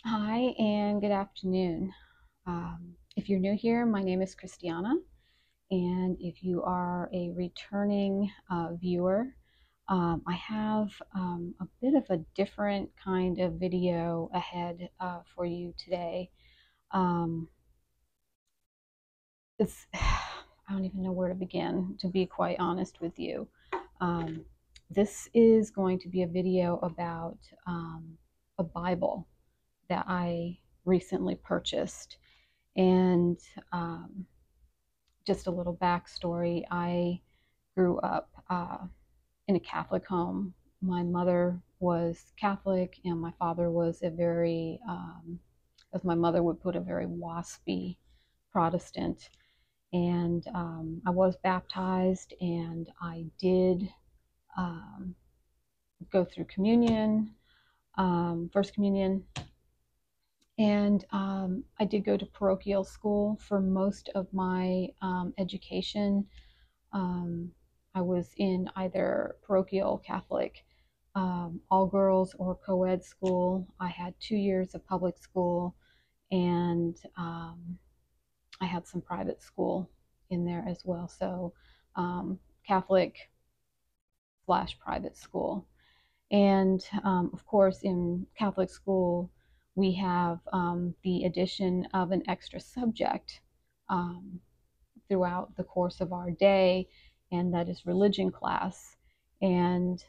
Hi and good afternoon. If you're new here, my name is Christiana, and if you are a returning viewer, I have a bit of a different kind of video ahead for you today. Um, it's I don't even know where to begin, to be quite honest with you. Um, this is going to be a video about a Bible that I recently purchased. And um, just a little backstory, I grew up in a Catholic home. My mother was Catholic, and my father was a very, as my mother would put, a very waspy Protestant. And I was baptized, and I did um, go through communion, first communion, and I did go to parochial school for most of my education. Um, I was in either parochial Catholic, all girls, or co ed school. I had 2 years of public school, and I had some private school in there as well. So, Catholic slash private school. And of course, in Catholic school, we have the addition of an extra subject um, throughout the course of our day, and that is religion class. And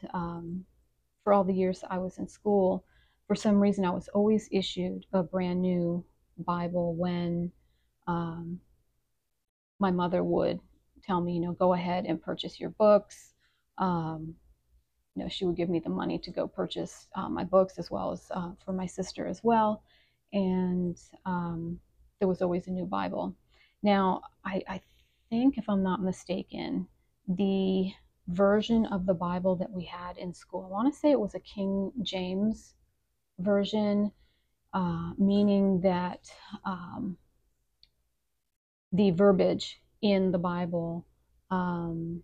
for all the years I was in school, for some reason, I was always issued a brand new Bible when um, my mother would tell me, go ahead and purchase your books. Um, she would give me the money to go purchase my books as well as for my sister as well. And there was always a new Bible. Now, I think, if I'm not mistaken, the version of the Bible that we had in school, I want to say it was a King James version, meaning that the verbiage in the Bible um,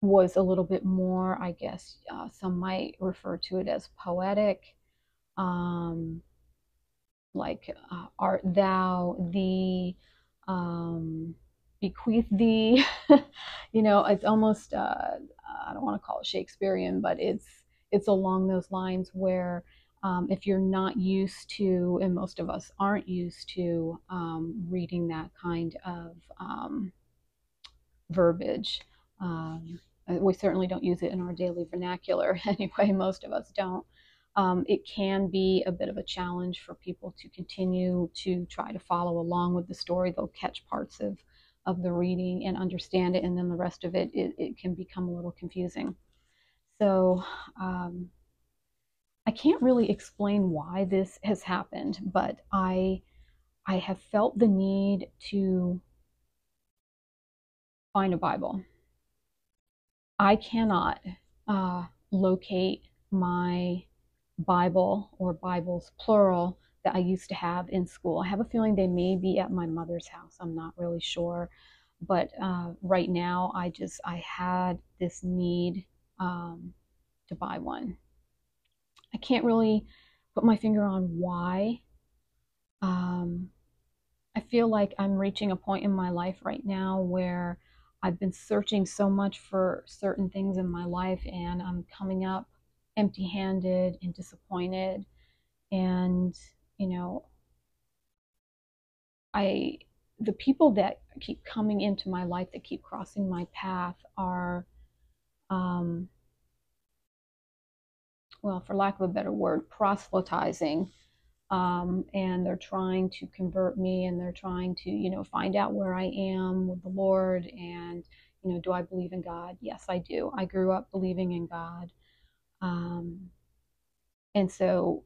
was a little bit more, I guess, some might refer to it as poetic, um, like art thou thee, bequeath thee. It's almost, I don't want to call it Shakespearean, but it's along those lines where if you're not used to, and most of us aren't used to, reading that kind of verbiage. We certainly don't use it in our daily vernacular anyway, most of us don't. It can be a bit of a challenge for people to continue to try to follow along with the story. They'll catch parts of the reading and understand it, and then the rest of it can become a little confusing. So um, I can't really explain why this has happened, but I have felt the need to find a Bible. I cannot locate my Bible, or Bibles plural, that I used to have in school. I have a feeling they may be at my mother's house. I'm not really sure. But right now, I had this need to buy one. I can't really put my finger on why. Um, I feel like I'm reaching a point in my life right now where I've been searching so much for certain things in my life, and I'm coming up empty handed and disappointed. And, you know, I, the people that keep coming into my life, that keep crossing my path, are, um, well, for lack of a better word, proselytizing. And they're trying to convert me, and they're trying to, find out where I am with the Lord. And, do I believe in God? Yes, I do. I grew up believing in God. Um, and so,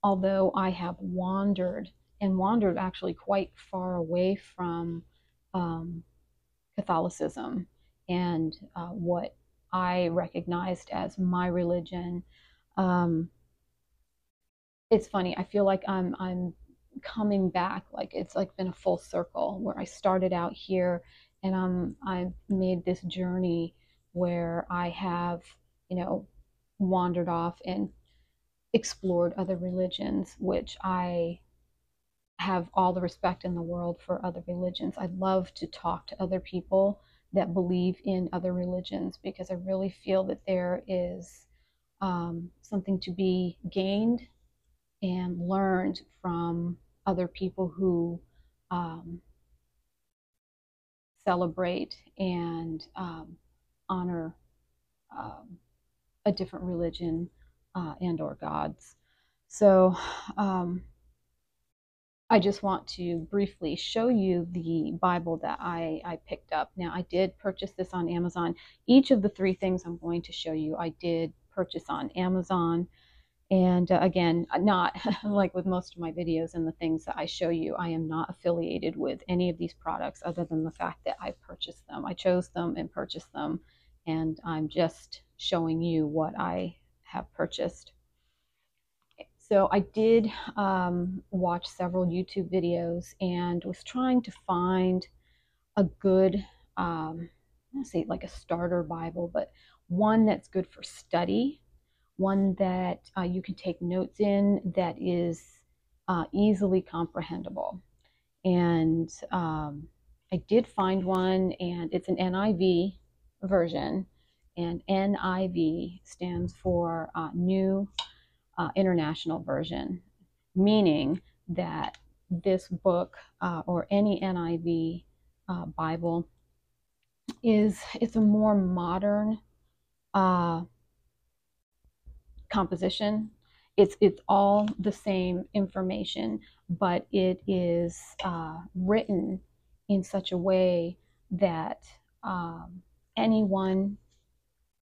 although I have wandered, and wandered actually quite far away from um, Catholicism and what I recognized as my religion, um, it's funny. I feel like I'm coming back. Like it's like been a full circle where I started out here, and I've made this journey where I have, you know, wandered off and explored other religions, which I have all the respect in the world for other religions. I love to talk to other people that believe in other religions because I really feel that there is something to be gained and learned from other people who um, celebrate and honor um, a different religion and or gods. So I just want to briefly show you the Bible that I picked up. Now, I did purchase this on Amazon. Each of the three things I'm going to show you, I did purchase on Amazon. And again, not like with most of my videos and the things that I show you, I am not affiliated with any of these products other than the fact that I purchased them. I chose them and purchased them, and I'm just showing you what I have purchased. So I did watch several YouTube videos and was trying to find a good, I don't say like a starter Bible, but one that's good for study, one that you can take notes in, that is easily comprehensible. And I did find one, and it's an NIV version, and NIV stands for New International Version, meaning that this book or any NIV Bible it's a more modern composition. It's all the same information, but it is written in such a way that anyone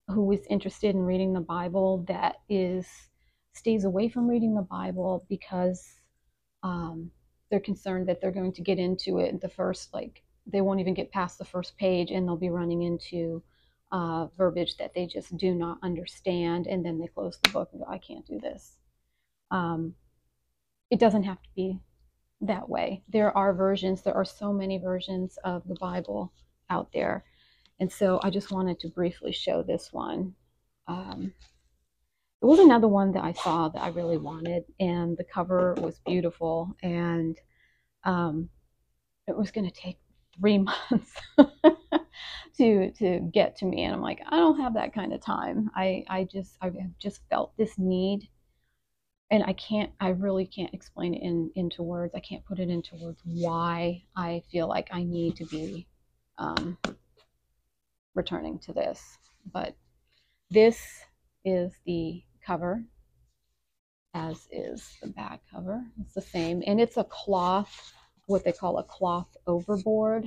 who is interested in reading the Bible stays away from reading the Bible because they're concerned that they're going to get into it the first, like, they won't even get past the first page and they'll be running into verbiage that they just do not understand, and then they close the book and go, I can't do this. It doesn't have to be that way. There are so many versions of the Bible out there. And so I just wanted to briefly show this one. There was another one that I saw that I really wanted, and the cover was beautiful, and it was going to take 3 months to get to me, and I'm like, I don't have that kind of time. I've just felt this need, and I really can't explain it into words. I can't put it into words why I feel like I need to be returning to this. But this is the cover, as is the back cover. It's the same, and it's a cloth, what they call a cloth overboard.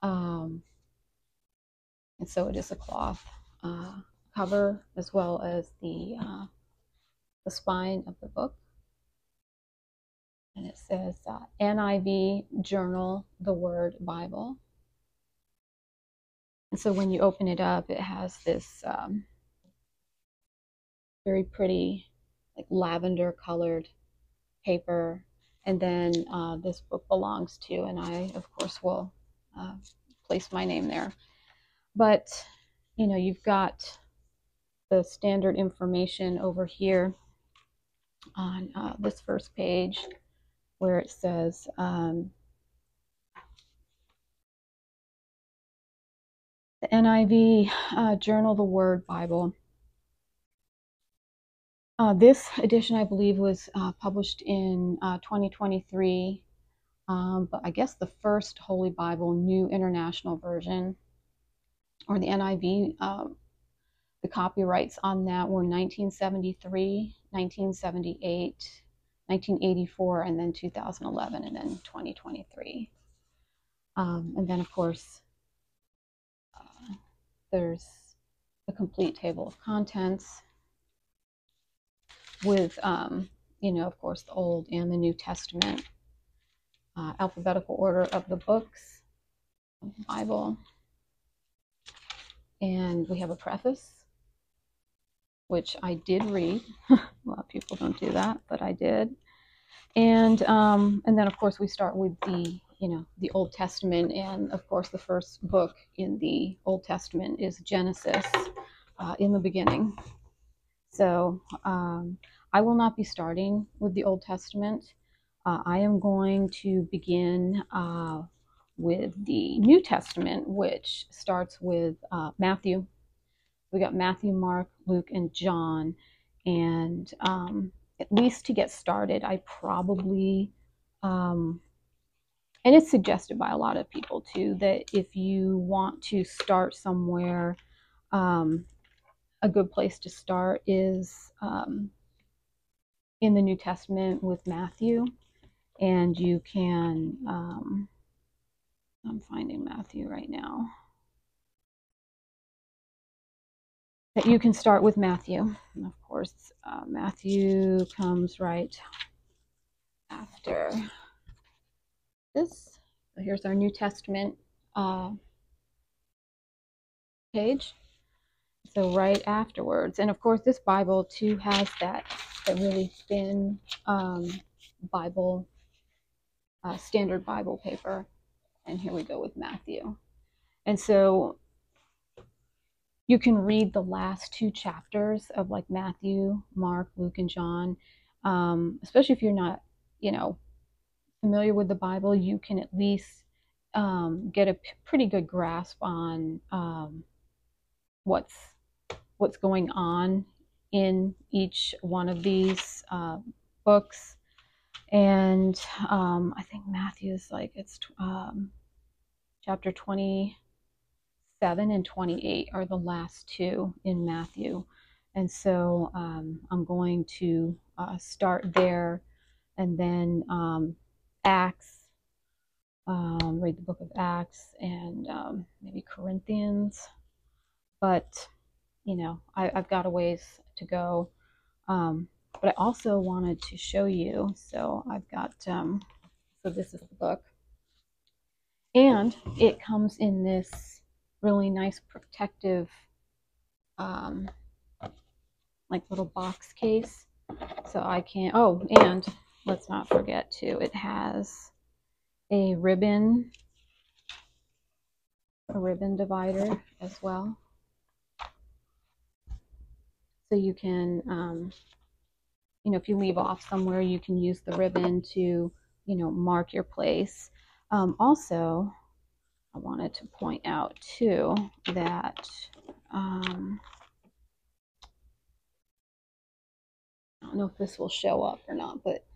And so it is a cloth cover, as well as the spine of the book. And it says NIV Journal, the Word Bible. And so when you open it up, it has this very pretty, like lavender colored paper. And then this book belongs to, and I, of course, will place my name there. But, you know, you've got the standard information over here on this first page, where it says the NIV Journal the Word Bible. This edition, I believe, was published in 2023, but I guess the first Holy Bible, New International Version, or the NIV, the copyrights on that were 1973, 1978, 1984, and then 2011, and then 2023. And then, of course, there's a complete table of contents with, you know, of course, the Old and the New Testament, alphabetical order of the books of the Bible. And we have a preface, which I did read. A lot of people don't do that, but I did. And then, of course, we start with the, you know, the Old Testament. And, of course, the first book in the Old Testament is Genesis, in the beginning. So I will not be starting with the Old Testament. I am going to begin with the New Testament, which starts with Matthew. We got Matthew, Mark, Luke, and John. And at least to get started, I probably, and it's suggested by a lot of people too, that if you want to start somewhere, a good place to start is in the New Testament with Matthew. And you can, I'm finding Matthew right now, that you can start with Matthew. And of course, Matthew comes right after this. So here's our New Testament page. So right afterwards, and of course this Bible too has that really thin Bible, standard Bible paper. And here we go with Matthew. And so you can read the last two chapters of like Matthew, Mark, Luke, and John. Especially if you're not, familiar with the Bible, you can at least get a pretty good grasp on what's going on in each one of these books. And I think Matthew's like it's chapter 27 and 28 are the last two in Matthew. And so I'm going to start there, and then Acts, read the book of Acts, and maybe Corinthians. But, I've got a ways to go. But I also wanted to show you, so I've got, so this is the book. And it comes in this really nice protective, like little box case. So I can, oh, and let's not forget too, it has a ribbon divider as well. So you can, if you leave off somewhere, you can use the ribbon to, mark your place. Also, I wanted to point out too that I don't know if this will show up or not, but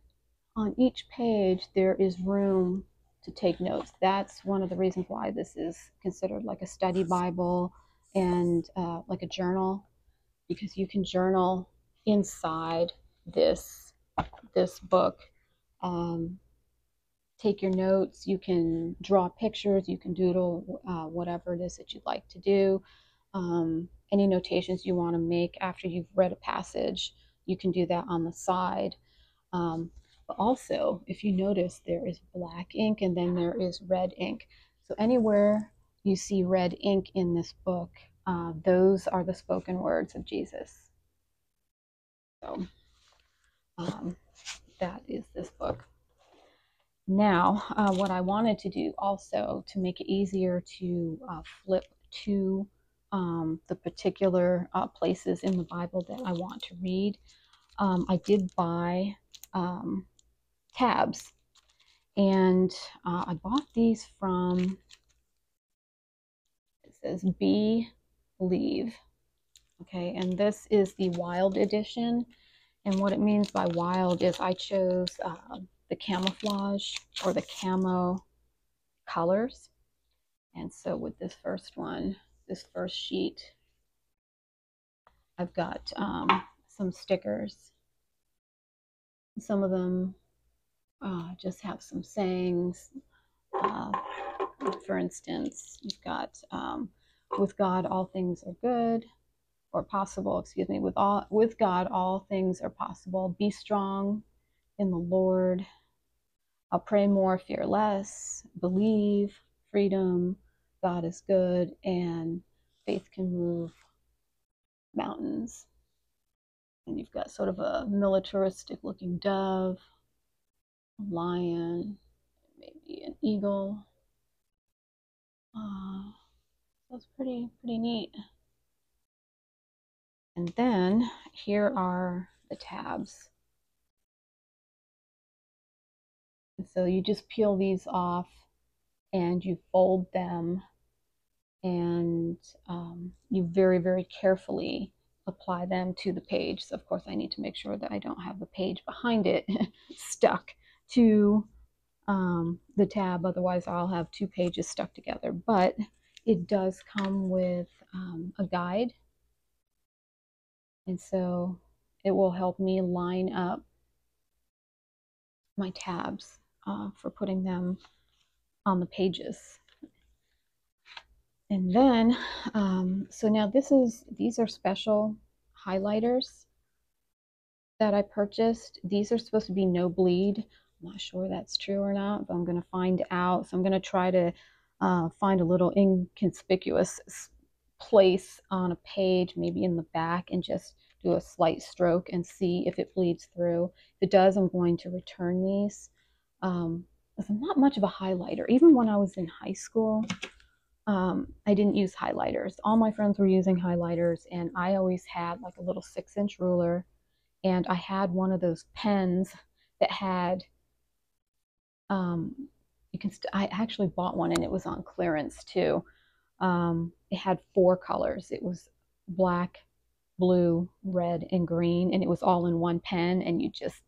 on each page there is room to take notes. That's one of the reasons why this is considered like a study Bible and like a journal, because you can journal inside this book. Take your notes, you can draw pictures, you can doodle whatever it is that you'd like to do. Any notations you want to make after you've read a passage, you can do that on the side. But also, if you notice, there is black ink and then there is red ink. So anywhere you see red ink in this book, those are the spoken words of Jesus. So that is this book. Now, what I wanted to do also to make it easier to flip to the particular places in the Bible that I want to read, I did buy tabs. And I bought these from, it says Believe. Okay, and this is the Wild edition. And what it means by wild is I chose the camouflage or the camo colors. And so with this first one, this first sheet, I've got some stickers. Some of them just have some sayings. For instance, you've got with God all things are good, or possible, excuse me, with God all things are possible. Be strong in the Lord. I'll pray more, fear less. Believe, freedom, God is good, and faith can move mountains. And you've got sort of a militaristic looking dove, a lion, maybe an eagle. So it's pretty neat. And then here are the tabs. And so you just peel these off and you fold them, and you very, very carefully apply them to the page. So of course I need to make sure that I don't have the page behind it stuck to the tab, otherwise I'll have two pages stuck together. But it does come with a guide, and so it will help me line up my tabs for putting them on the pages. And then, so now these are special highlighters that I purchased. These are supposed to be no bleed. I'm not sure that's true or not, but I'm going to find out. So I'm going to try to find a little inconspicuous place on a page, maybe in the back, and just do a slight stroke and see if it bleeds through. If it does, I'm going to return these. I'm not much of a highlighter. Even when I was in high school, I didn't use highlighters. All my friends were using highlighters, and I always had like a little 6-inch ruler, and I had one of those pens that had, I actually bought one and it was on clearance too. It had 4 colors. It was black, blue, red, and green, and it was all in one pen, and you just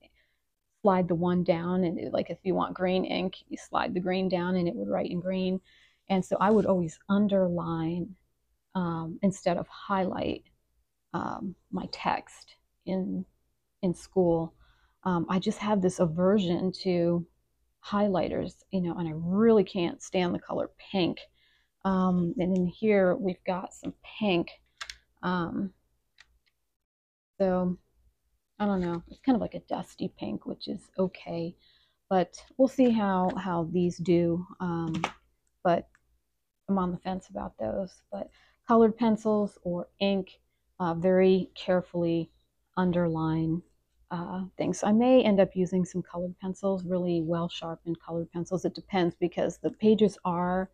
slide the one down, and like if you want green ink, you slide the green down and it would write in green. And so I would always underline instead of highlight my text in school. I just have this aversion to highlighters, and I really can't stand the color pink. And in here we've got some pink. So I don't know. It's kind of like a dusty pink, which is okay, but we'll see how these do. But I'm on the fence about those. But colored pencils or ink, very carefully underline things. So I may end up using some colored pencils, really well sharpened colored pencils. It depends, because the pages are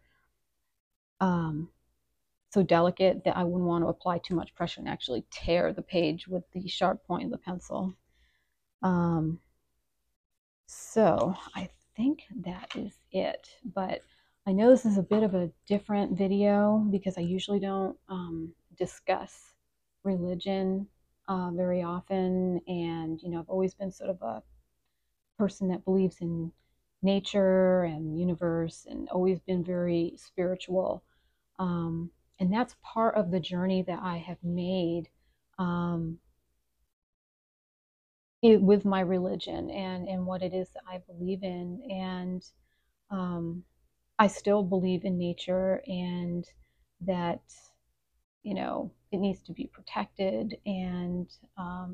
so delicate that I wouldn't want to apply too much pressure and actually tear the page with the sharp point of the pencil. So I think that is it. But I know this is a bit of a different video because I usually don't discuss religion very often. And, I've always been sort of a person that believes in nature and universe and always been very spiritual. And that's part of the journey that I have made with my religion and what it is that I believe in. And I still believe in nature, and that, it needs to be protected, and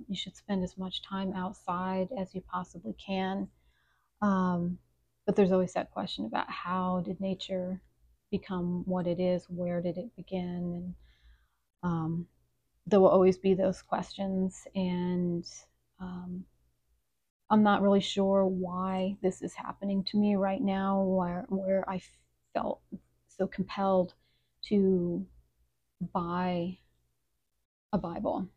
you should spend as much time outside as you possibly can. But there's always that question about, how did nature become what it is? Where did it begin? And there will always be those questions, and I'm not really sure why this is happening to me right now, where I felt so compelled to buy a Bible.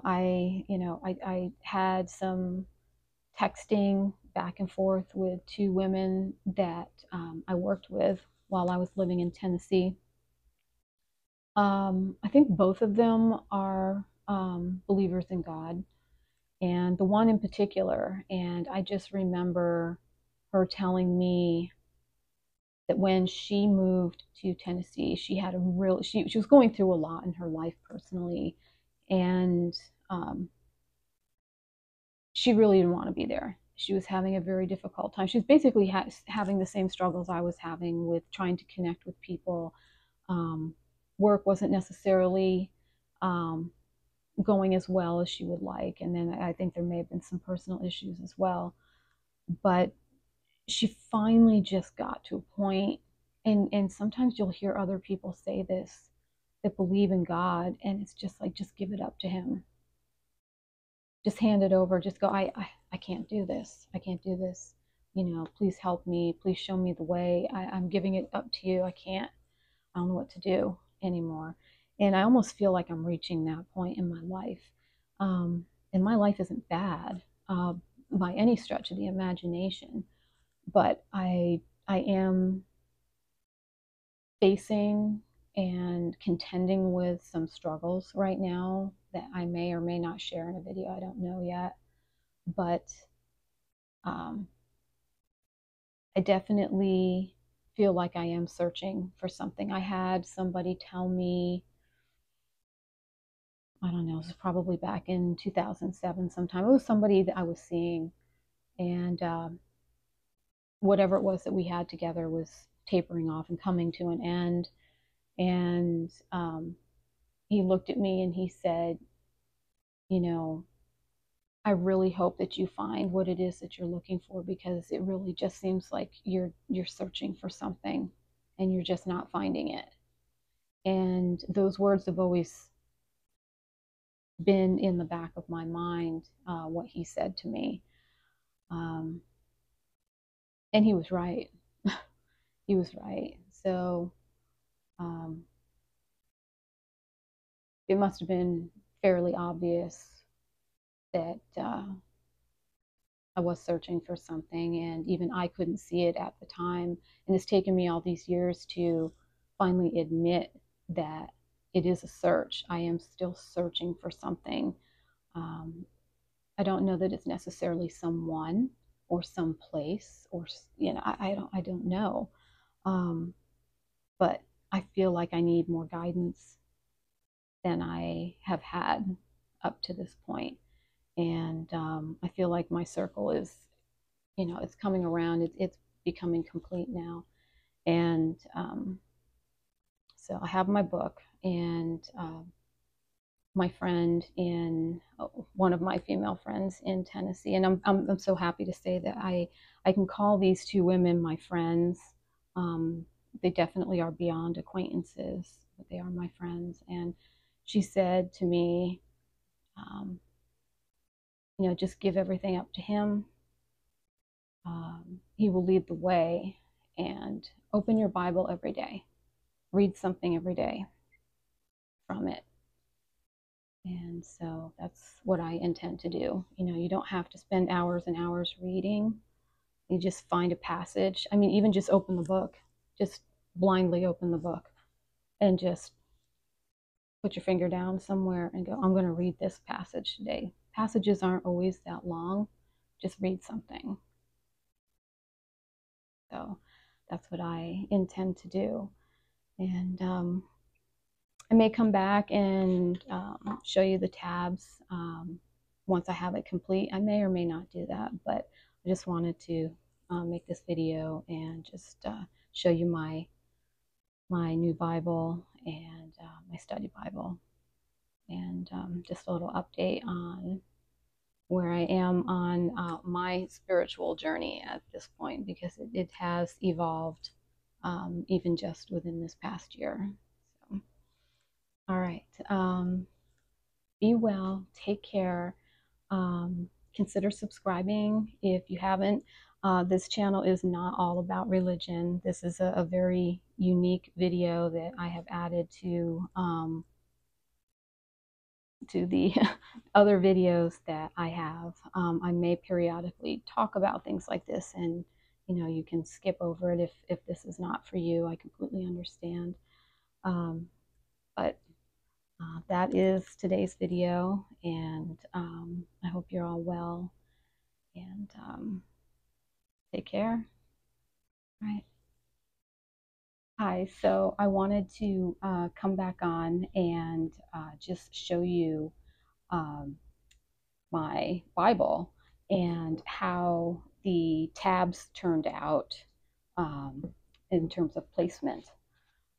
I had some texting back and forth with 2 women that I worked with while I was living in Tennessee. I think both of them are believers in God, and the one in particular. And I just remember her telling me that when she moved to Tennessee, she had she was going through a lot in her life personally, and she really didn't want to be there. She was having a very difficult time. She was basically having the same struggles I was having with trying to connect with people. Work wasn't necessarily going as well as she would like. And then I think there may have been some personal issues as well. But she finally just got to a point, and sometimes you'll hear other people say this, that believe in God, and it's just like, just give it up to him. Just hand it over. Just go, I can't do this. I can't do this. Please help me. Please show me the way. I'm giving it up to you. I don't know what to do anymore. And I almost feel like I'm reaching that point in my life. And my life isn't bad by any stretch of the imagination, but I am facing and contending with some struggles right now that I may or may not share in a video. I don't know yet, but um, I definitely feel like I am searching for something. I had somebody tell me, I don't know, it was probably back in 2007 sometime. It was somebody that I was seeing, and whatever it was that we had together was tapering off and coming to an end. And he looked at me and he said, you know, I really hope that you find what it is that you're looking for, because it really just seems like you're searching for something and you're just not finding it. And those words have always been in the back of my mind, what he said to me. Um, and he was right. He was right. So um, it must have been fairly obvious that I was searching for something, and even I couldn't see it at the time. And it's taken me all these years to finally admit that it is a search. I am still searching for something. Um, I don't know that it's necessarily someone or some place, or I don't know. Um, but I feel like I need more guidance than I have had up to this point. And I feel like my circle is, it's coming around. It's becoming complete now. And so I have my book, and my friend in one of my female friends in Tennessee, and I'm so happy to say that I can call these two women my friends. They definitely are beyond acquaintances, but they are my friends. And she said to me, um, just give everything up to him. He will lead the way, and open your Bible every day. Read something every day from it. And so that's what I intend to do. You don't have to spend hours and hours reading. You just find a passage. I mean, even just open the book, just blindly open the book and just put your finger down somewhere and go, I'm going to read this passage today. Passages aren't always that long. Just read something. So that's what I intend to do. And I may come back and show you the tabs once I have it complete. I may or may not do that, but I just wanted to make this video and just show you my new Bible and my study Bible, and just a little update on where I am on my spiritual journey at this point, because it has evolved even just within this past year. So, all right. Be well, take care. Consider subscribing if you haven't. This channel is not all about religion. This is a very unique video that I have added to the other videos that I have. I may periodically talk about things like this, and you can skip over it if this is not for you. I completely understand. But that is today's video, and I hope you're all well, and take care. All right. Hi, so I wanted to come back on and just show you um, my Bible and how the tabs turned out in terms of placement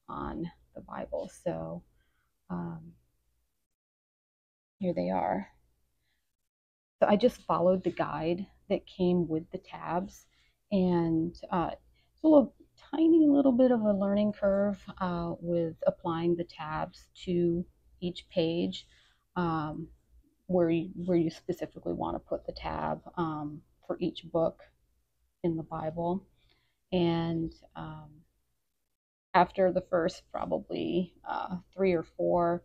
on the Bible. So here they are. So I just followed the guide that came with the tabs, and it's a little tiny little bit of a learning curve with applying the tabs to each page, where you specifically want to put the tab for each book in the Bible. And after the first probably 3 or 4,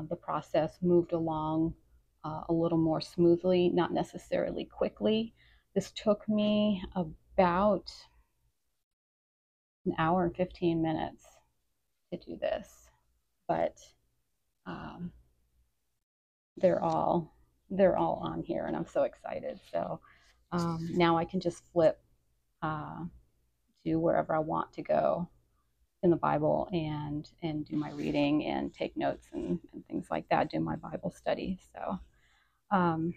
the process moved along a little more smoothly, not necessarily quickly. This took me about an hour and 15 minutes to do this, but um, they're all on here, and I'm so excited. So now I can just flip uh, to wherever I want to go in the Bible and do my reading and take notes and things like that. Do my Bible study. So um,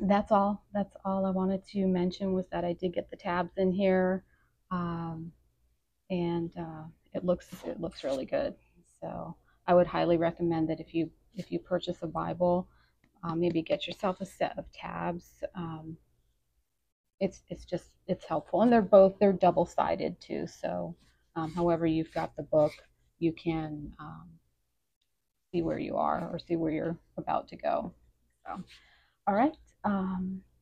that's all. That's all I wanted to mention, was that I did get the tabs in here, um, and it looks really good. So I would highly recommend that if you purchase a Bible, maybe get yourself a set of tabs. It's helpful, and they're double sided too. So however you've got the book, you can see where you are or see where you're about to go. So, all right.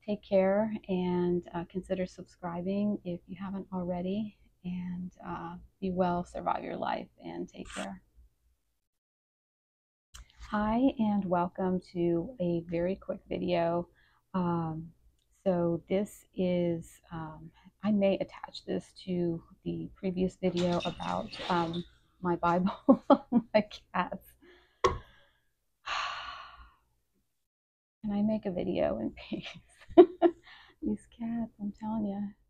Take care, and consider subscribing if you haven't already. And be well, survive your life, and take care. Hi, and welcome to a very quick video. Um, so this is, I may attach this to the previous video about my Bible, my cats. Can I make a video in peace? These cats, I'm telling you.